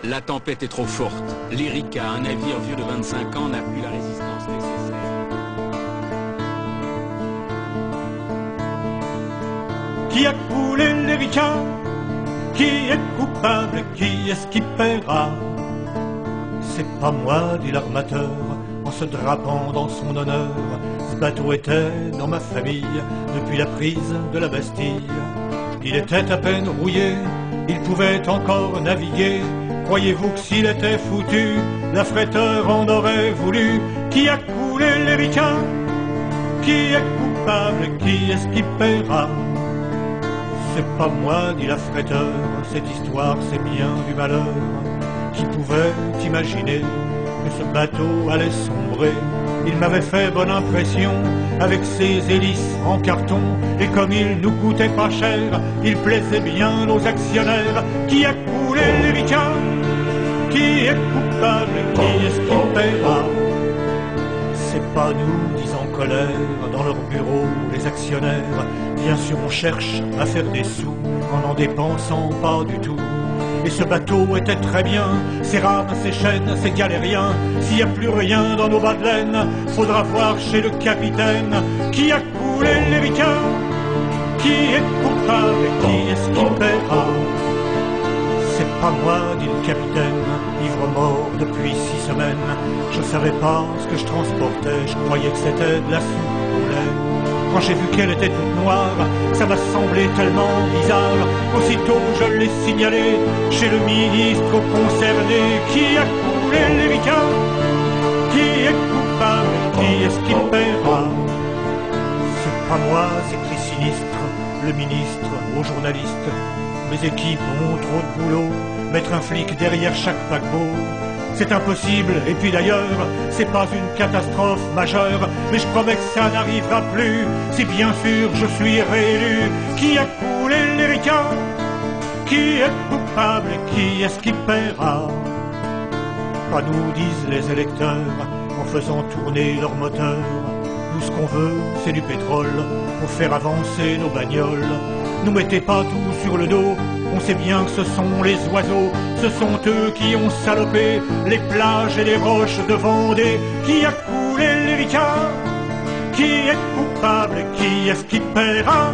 La tempête est trop forte. L'Erika, un navire vieux de 25 ans, n'a plus la résistance nécessaire. Qui a coulé l'Erika? Qui est coupable? Qui est-ce qui paiera? C'est pas moi, dit l'armateur, en se drapant dans son honneur. Ce bateau était dans ma famille depuis la prise de la Bastille. Il était à peine rouillé, il pouvait encore naviguer. Croyez-vous que s'il était foutu, l'affréteur en aurait voulu? Qui a coulé l'Erika? Qui est coupable? Qui est-ce qui paiera? C'est pas moi, dit l'affréteur, cette histoire c'est bien du malheur. Qui pouvait imaginer que ce bateau allait sombrer? Il m'avait fait bonne impression avec ses hélices en carton. Et comme il nous coûtait pas cher, il plaisait bien aux actionnaires. Qui a coulé l'Erika? Qui est coupable? Qui est-ce qui paiera? C'est pas nous, disent en colère, dans leur bureau, les actionnaires. Bien sûr on cherche à faire des sous en n'en dépensant pas du tout. Et ce bateau était très bien, ses rames, ses chaînes, ses galériens. S'il n'y a plus rien dans nos bas de laine, faudra voir chez le capitaine. Qui a coulé l'Erika? Qui est coupable? Qui est-ce qui paiera? C'est pas moi, dit le capitaine, ivre mort depuis 6 semaines. Je savais pas ce que je transportais, je croyais que c'était de la soupe au lait. Quand j'ai vu qu'elle était toute noire, ça m'a semblé tellement bizarre qu'aussitôt je l'ai signalé chez le ministre concerné. Qui a coulé l'Erika? Qui est coupable? Qui est-ce qui paiera? C'est pas moi, s'écrit sinistre le ministre aux journalistes. Mes équipes ont trop de boulot, mettre un flic derrière chaque paquebot, c'est impossible. Et puis d'ailleurs, c'est pas une catastrophe majeure, mais je promets que ça n'arrivera plus si bien sûr je suis réélu. Qui a coulé l'Erika? Qui est coupable? Qui est-ce qui paiera? Pas nous, disent les électeurs en faisant tourner leur moteur. Nous, ce qu'on veut, c'est du pétrole pour faire avancer nos bagnoles. Nous mettez pas tout sur le dos, on sait bien que ce sont les oiseaux, ce sont eux qui ont salopé les plages et les roches de Vendée. Qui a coulé l'Erika? Qui est coupable? Qui est-ce qui paiera?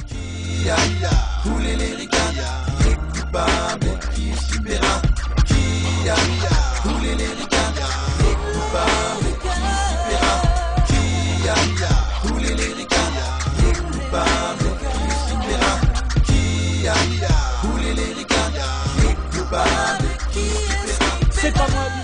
Qui a coulé l'Erika? Qui est coupable? Qui est-ce qui paiera? Qui a coulé l'Erika? Qui est coupable? Qui est-ce qui paiera? Qui a coulé l'Erika? Qui est coupable? Qui est-ce qui paiera? Qui a coulé l'Erika? Qui est coupable? Qui est-ce qui paiera? C'est pas moi.